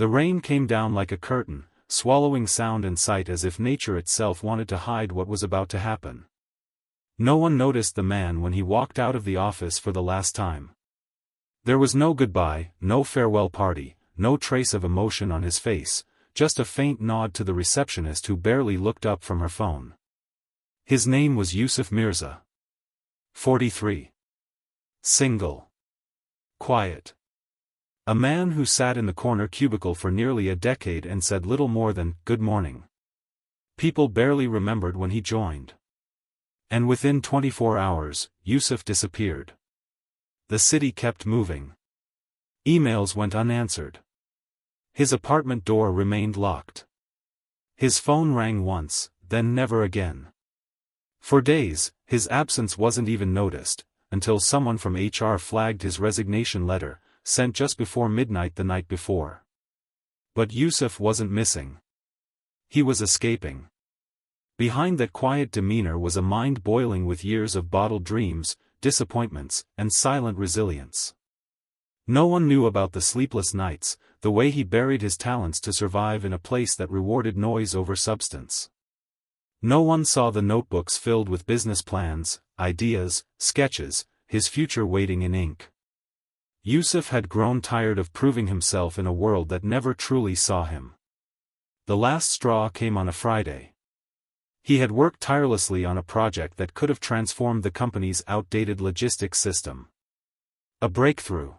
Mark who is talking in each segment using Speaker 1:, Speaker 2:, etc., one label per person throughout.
Speaker 1: The rain came down like a curtain, swallowing sound and sight as if nature itself wanted to hide what was about to happen. No one noticed the man when he walked out of the office for the last time. There was no goodbye, no farewell party, no trace of emotion on his face, just a faint nod to the receptionist who barely looked up from her phone. His name was Yusuf Mirza. 43. Single. Quiet. A man who sat in the corner cubicle for nearly a decade and said little more than, "Good morning." People barely remembered when he joined. And within 24 hours, Yusuf disappeared. The city kept moving. Emails went unanswered. His apartment door remained locked. His phone rang once, then never again. For days, his absence wasn't even noticed, until someone from HR flagged his resignation letter, sent just before midnight the night before. But Yusuf wasn't missing. He was escaping. Behind that quiet demeanor was a mind boiling with years of bottled dreams, disappointments, and silent resilience. No one knew about the sleepless nights, the way he buried his talents to survive in a place that rewarded noise over substance. No one saw the notebooks filled with business plans, ideas, sketches, his future waiting in ink. Yusuf had grown tired of proving himself in a world that never truly saw him. The last straw came on a Friday. He had worked tirelessly on a project that could have transformed the company's outdated logistics system. A breakthrough.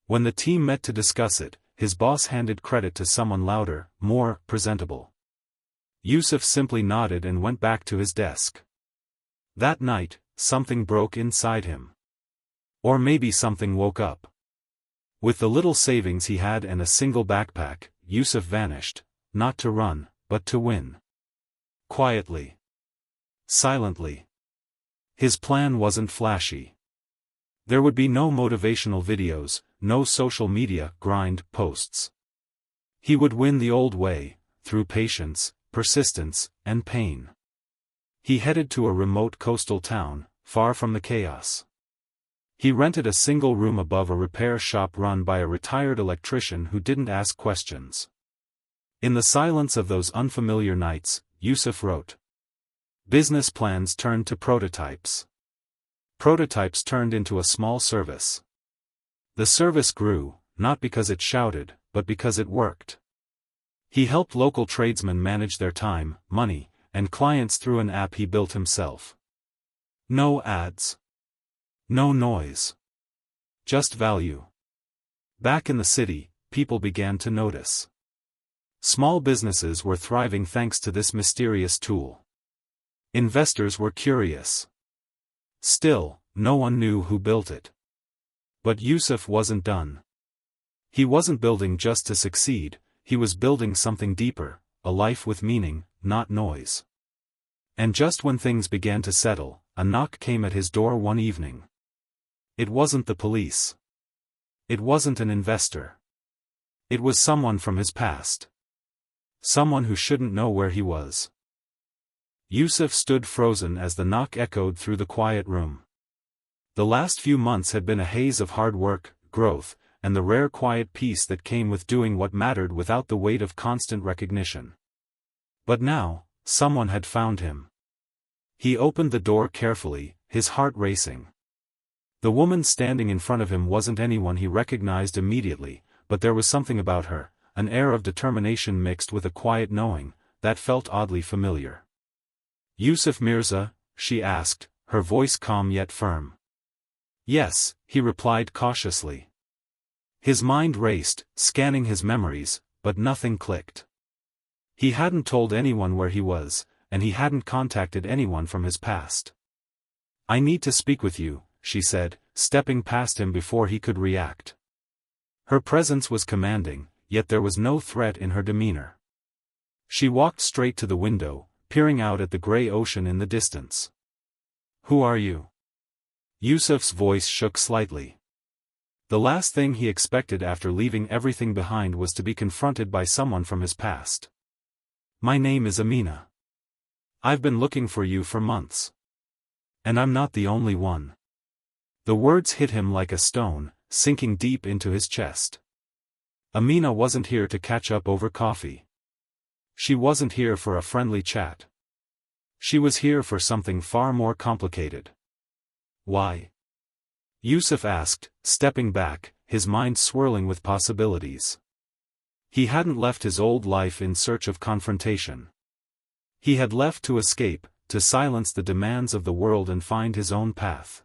Speaker 1: When the team met to discuss it, his boss handed credit to someone louder, more presentable. Yusuf simply nodded and went back to his desk. That night, something broke inside him. Or maybe something woke up. With the little savings he had and a single backpack, Yusuf vanished, not to run, but to win. Quietly. Silently. His plan wasn't flashy. There would be no motivational videos, no social media grind posts. He would win the old way, through patience, persistence, and pain. He headed to a remote coastal town, far from the chaos. He rented a single room above a repair shop run by a retired electrician who didn't ask questions. In the silence of those unfamiliar nights, Yusuf wrote. Business plans turned to prototypes. Prototypes turned into a small service. The service grew, not because it shouted, but because it worked. He helped local tradesmen manage their time, money, and clients through an app he built himself. No ads. No noise. Just value. Back in the city, people began to notice. Small businesses were thriving thanks to this mysterious tool. Investors were curious. Still, no one knew who built it. But Yusuf wasn't done. He wasn't building just to succeed, he was building something deeper, a life with meaning, not noise. And just when things began to settle, a knock came at his door one evening. It wasn't the police. It wasn't an investor. It was someone from his past. Someone who shouldn't know where he was. Yusuf stood frozen as the knock echoed through the quiet room. The last few months had been a haze of hard work, growth, and the rare quiet peace that came with doing what mattered without the weight of constant recognition. But now, someone had found him. He opened the door carefully, his heart racing. The woman standing in front of him wasn't anyone he recognized immediately, but there was something about her, an air of determination mixed with a quiet knowing, that felt oddly familiar. Yusuf Mirza, she asked, her voice calm yet firm. Yes, he replied cautiously. His mind raced, scanning his memories, but nothing clicked. He hadn't told anyone where he was, and he hadn't contacted anyone from his past. I need to speak with you, she said, stepping past him before he could react. Her presence was commanding, yet there was no threat in her demeanor. She walked straight to the window, peering out at the gray ocean in the distance. Who are you? Yusuf's voice shook slightly. The last thing he expected after leaving everything behind was to be confronted by someone from his past. My name is Amina. I've been looking for you for months. And I'm not the only one. The words hit him like a stone, sinking deep into his chest. Amina wasn't here to catch up over coffee. She wasn't here for a friendly chat. She was here for something far more complicated. Why? Yusuf asked, stepping back, his mind swirling with possibilities. He hadn't left his old life in search of confrontation. He had left to escape, to silence the demands of the world and find his own path.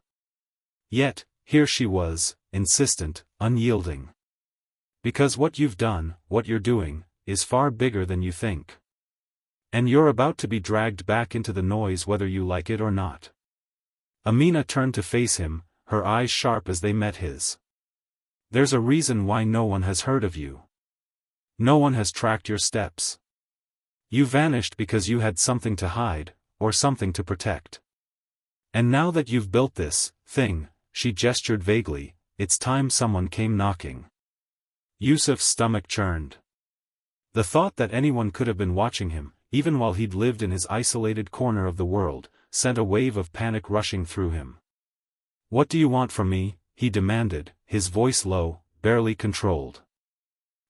Speaker 1: Yet, here she was, insistent, unyielding. Because what you've done, what you're doing, is far bigger than you think. And you're about to be dragged back into the noise whether you like it or not. Amina turned to face him, her eyes sharp as they met his. There's a reason why no one has heard of you. No one has tracked your steps. You vanished because you had something to hide, or something to protect. And now that you've built this thing, she gestured vaguely, it's time someone came knocking. Yusuf's stomach churned. The thought that anyone could have been watching him, even while he'd lived in his isolated corner of the world, sent a wave of panic rushing through him. What do you want from me? He demanded, his voice low, barely controlled.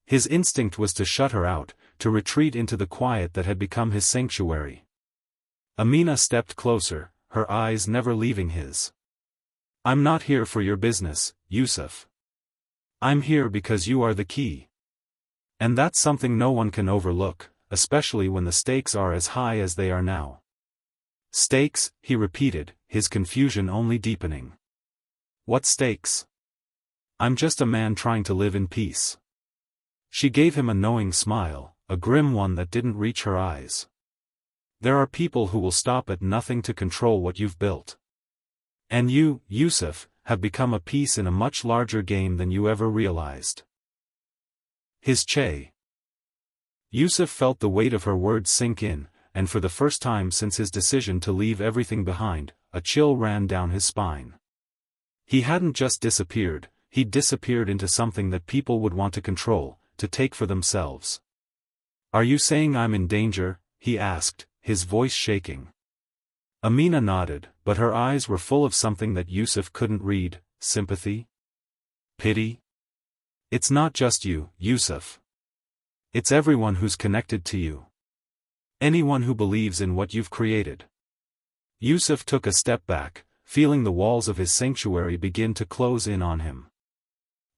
Speaker 1: His instinct was to shut her out, to retreat into the quiet that had become his sanctuary. Amina stepped closer, her eyes never leaving his. I'm not here for your business, Yusuf. I'm here because you are the key. And that's something no one can overlook, especially when the stakes are as high as they are now. Stakes, he repeated, his confusion only deepening. What stakes? I'm just a man trying to live in peace. She gave him a knowing smile, a grim one that didn't reach her eyes. There are people who will stop at nothing to control what you've built. And you, Yusuf, have become a piece in a much larger game than you ever realized. His che. Yusuf felt the weight of her words sink in, and for the first time since his decision to leave everything behind, a chill ran down his spine. He hadn't just disappeared, he'd disappeared into something that people would want to control, to take for themselves. Are you saying I'm in danger? He asked, his voice shaking. Amina nodded, but her eyes were full of something that Yusuf couldn't read, sympathy? Pity? It's not just you, Yusuf. It's everyone who's connected to you. Anyone who believes in what you've created. Yusuf took a step back, feeling the walls of his sanctuary begin to close in on him.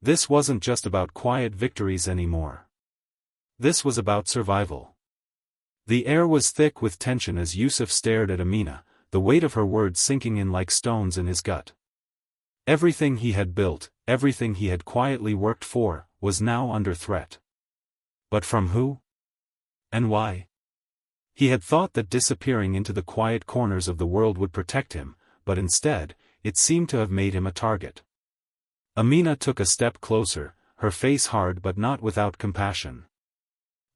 Speaker 1: This wasn't just about quiet victories anymore. This was about survival. The air was thick with tension as Yusuf stared at Amina, the weight of her words sinking in like stones in his gut. Everything he had built, everything he had quietly worked for, was now under threat. But from who? And why? He had thought that disappearing into the quiet corners of the world would protect him, but instead, it seemed to have made him a target. Amina took a step closer, her face hard but not without compassion.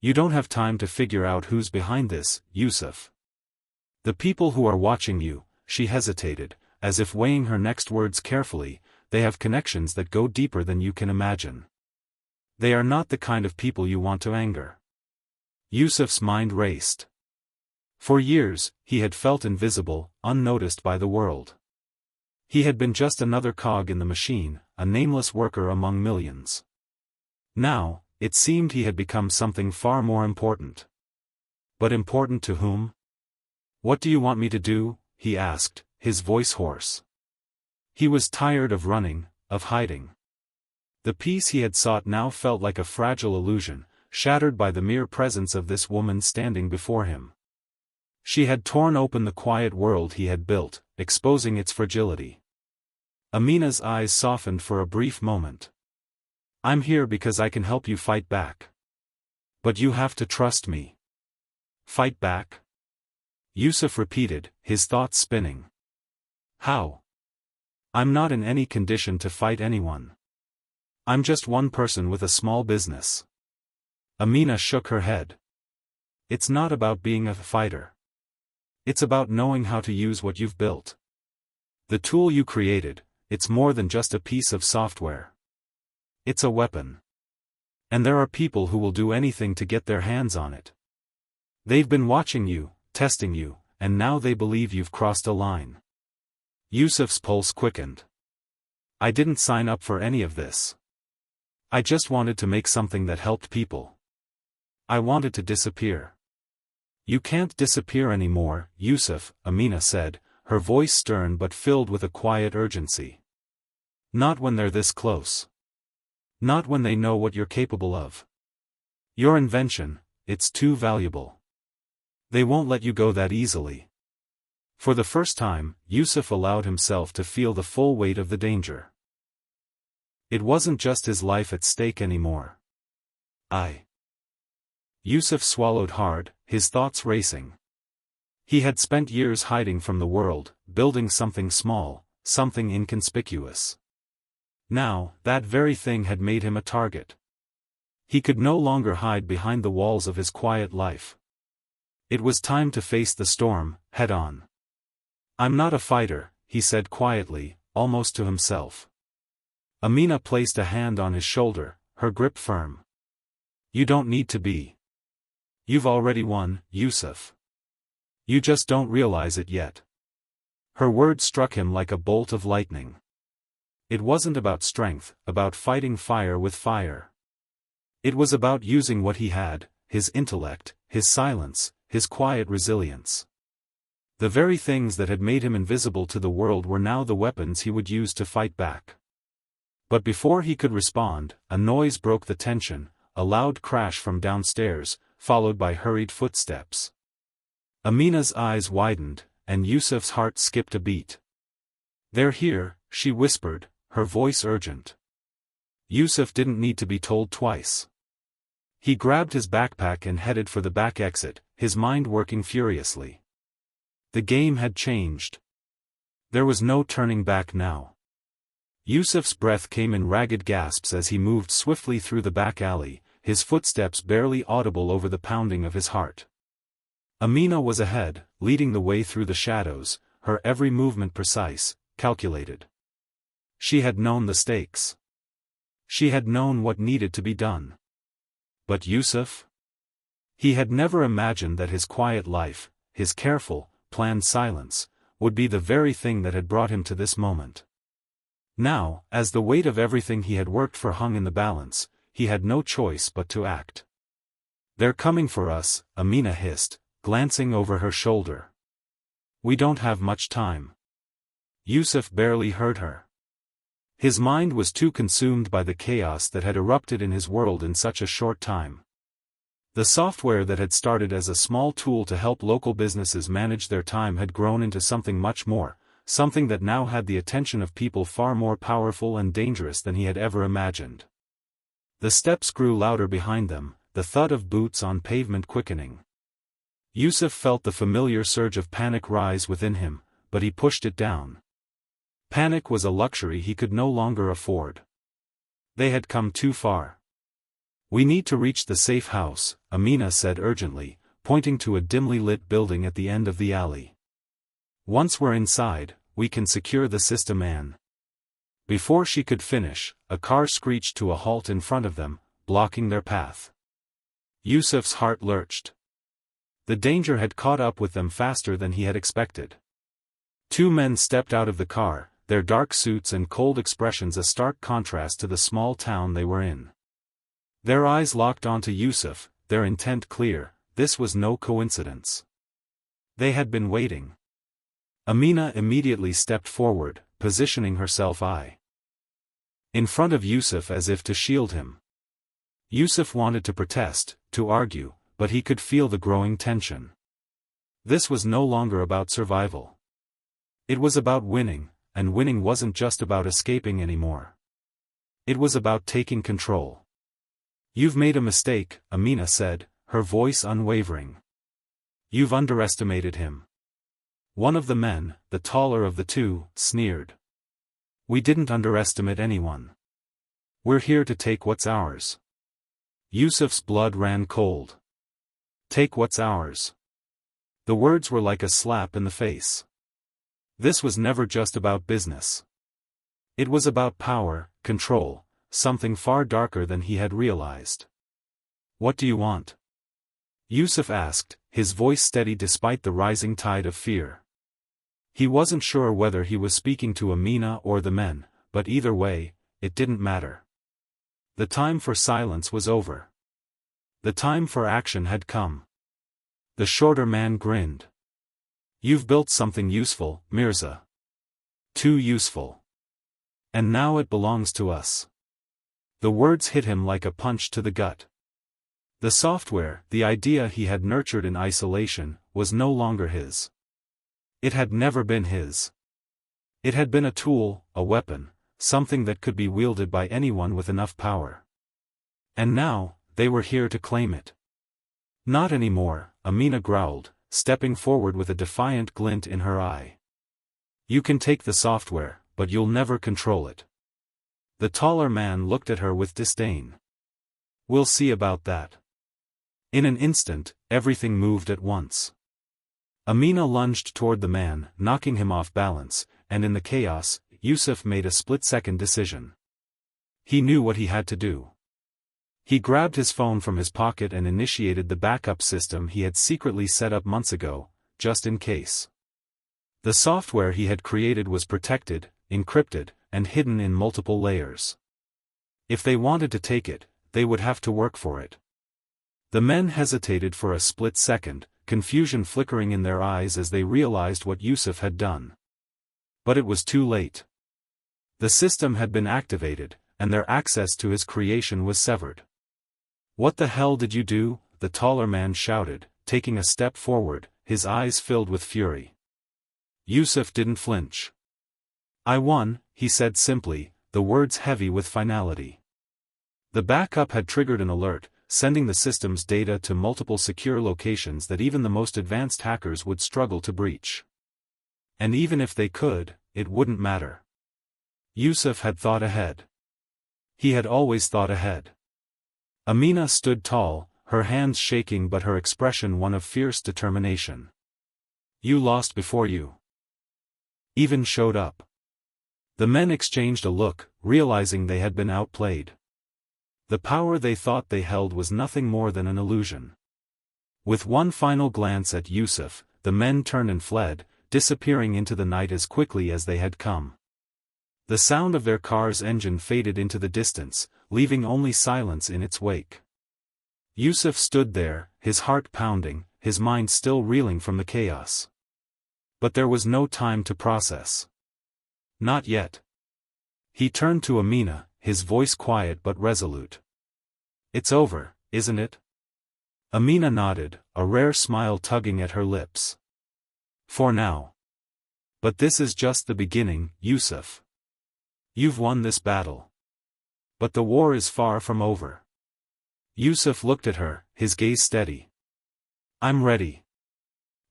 Speaker 1: You don't have time to figure out who's behind this, Yusuf. The people who are watching you, she hesitated, as if weighing her next words carefully, they have connections that go deeper than you can imagine. They are not the kind of people you want to anger. Yusuf's mind raced. For years, he had felt invisible, unnoticed by the world. He had been just another cog in the machine, a nameless worker among millions. Now, it seemed he had become something far more important. But important to whom? What do you want me to do? He asked, his voice hoarse. He was tired of running, of hiding. The peace he had sought now felt like a fragile illusion, shattered by the mere presence of this woman standing before him. She had torn open the quiet world he had built, exposing its fragility. Amina's eyes softened for a brief moment. I'm here because I can help you fight back. But you have to trust me. Fight back? Yusuf repeated, his thoughts spinning. How? I'm not in any condition to fight anyone. I'm just one person with a small business. Amina shook her head. It's not about being a fighter. It's about knowing how to use what you've built. The tool you created, it's more than just a piece of software. It's a weapon. And there are people who will do anything to get their hands on it. They've been watching you, testing you, and now they believe you've crossed a line. Yusuf's pulse quickened. I didn't sign up for any of this. I just wanted to make something that helped people. I wanted to disappear. You can't disappear anymore, Yusuf, Amina said, her voice stern but filled with a quiet urgency. Not when they're this close. Not when they know what you're capable of. Your invention, it's too valuable. They won't let you go that easily. For the first time, Yusuf allowed himself to feel the full weight of the danger. It wasn't just his life at stake anymore. Yusuf swallowed hard, his thoughts racing. He had spent years hiding from the world, building something small, something inconspicuous. Now, that very thing had made him a target. He could no longer hide behind the walls of his quiet life. It was time to face the storm, head on. I'm not a fighter, he said quietly, almost to himself. Amina placed a hand on his shoulder, her grip firm. You don't need to be. You've already won, Yusuf. You just don't realize it yet. Her words struck him like a bolt of lightning. It wasn't about strength, about fighting fire with fire. It was about using what he had, his intellect, his silence, his quiet resilience. The very things that had made him invisible to the world were now the weapons he would use to fight back. But before he could respond, a noise broke the tension, a loud crash from downstairs, followed by hurried footsteps. Amina's eyes widened, and Yusuf's heart skipped a beat. They're here, she whispered, her voice urgent. Yusuf didn't need to be told twice. He grabbed his backpack and headed for the back exit, his mind working furiously. The game had changed. There was no turning back now. Yusuf's breath came in ragged gasps as he moved swiftly through the back alley, his footsteps barely audible over the pounding of his heart. Amina was ahead, leading the way through the shadows, her every movement precise, calculated. She had known the stakes. She had known what needed to be done. But Yusuf? He had never imagined that his quiet life, his careful, planned silence, would be the very thing that had brought him to this moment. Now, as the weight of everything he had worked for hung in the balance, he had no choice but to act. They're coming for us, Amina hissed, glancing over her shoulder. We don't have much time. Yusuf barely heard her. His mind was too consumed by the chaos that had erupted in his world in such a short time. The software that had started as a small tool to help local businesses manage their time had grown into something much more, something that now had the attention of people far more powerful and dangerous than he had ever imagined. The steps grew louder behind them, the thud of boots on pavement quickening. Yusuf felt the familiar surge of panic rise within him, but he pushed it down. Panic was a luxury he could no longer afford. They had come too far. We need to reach the safe house, Amina said urgently, pointing to a dimly lit building at the end of the alley. Once we're inside, we can secure the system man. Before she could finish, a car screeched to a halt in front of them, blocking their path. Yusuf's heart lurched. The danger had caught up with them faster than he had expected. Two men stepped out of the car, their dark suits and cold expressions a stark contrast to the small town they were in. Their eyes locked onto Yusuf, their intent clear. This was no coincidence. They had been waiting. Amina immediately stepped forward, positioning herself in front of Yusuf as if to shield him. Yusuf wanted to protest, to argue, but he could feel the growing tension. This was no longer about survival. It was about winning, and winning wasn't just about escaping anymore. It was about taking control. You've made a mistake, Amina said, her voice unwavering. You've underestimated him. One of the men, the taller of the two, sneered. We didn't underestimate anyone. We're here to take what's ours. Yusuf's blood ran cold. Take what's ours. The words were like a slap in the face. This was never just about business. It was about power, control, something far darker than he had realized. What do you want? Yusuf asked, his voice steady despite the rising tide of fear. He wasn't sure whether he was speaking to Amina or the men, but either way, it didn't matter. The time for silence was over. The time for action had come. The shorter man grinned. You've built something useful, Mirza. Too useful. And now it belongs to us. The words hit him like a punch to the gut. The software, the idea he had nurtured in isolation, was no longer his. It had never been his. It had been a tool, a weapon, something that could be wielded by anyone with enough power. And now, they were here to claim it. Not anymore, Amina growled, stepping forward with a defiant glint in her eye. You can take the software, but you'll never control it. The taller man looked at her with disdain. We'll see about that. In an instant, everything moved at once. Amina lunged toward the man, knocking him off balance, and in the chaos, Yusuf made a split-second decision. He knew what he had to do. He grabbed his phone from his pocket and initiated the backup system he had secretly set up months ago, just in case. The software he had created was protected, encrypted, and hidden in multiple layers. If they wanted to take it, they would have to work for it. The men hesitated for a split second, confusion flickering in their eyes as they realized what Yusuf had done. But it was too late. The system had been activated, and their access to his creation was severed. What the hell did you do? The taller man shouted, taking a step forward, his eyes filled with fury. Yusuf didn't flinch. I won, he said simply, the words heavy with finality. The backup had triggered an alert, sending the system's data to multiple secure locations that even the most advanced hackers would struggle to breach. And even if they could, it wouldn't matter. Yusuf had thought ahead. He had always thought ahead. Amina stood tall, her hands shaking but her expression one of fierce determination. You lost before you even showed up. The men exchanged a look, realizing they had been outplayed. The power they thought they held was nothing more than an illusion. With one final glance at Yusuf, the men turned and fled, disappearing into the night as quickly as they had come. The sound of their car's engine faded into the distance, leaving only silence in its wake. Yusuf stood there, his heart pounding, his mind still reeling from the chaos. But there was no time to process. Not yet. He turned to Amina, his voice quiet but resolute. It's over, isn't it? Amina nodded, a rare smile tugging at her lips. For now. But this is just the beginning, Yusuf. You've won this battle. But the war is far from over. Yusuf looked at her, his gaze steady. I'm ready.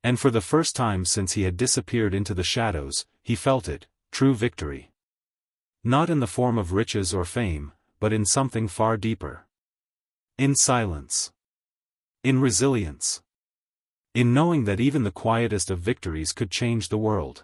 Speaker 1: And for the first time since he had disappeared into the shadows, he felt it, true victory. Not in the form of riches or fame, but in something far deeper. In silence. In resilience. In knowing that even the quietest of victories could change the world.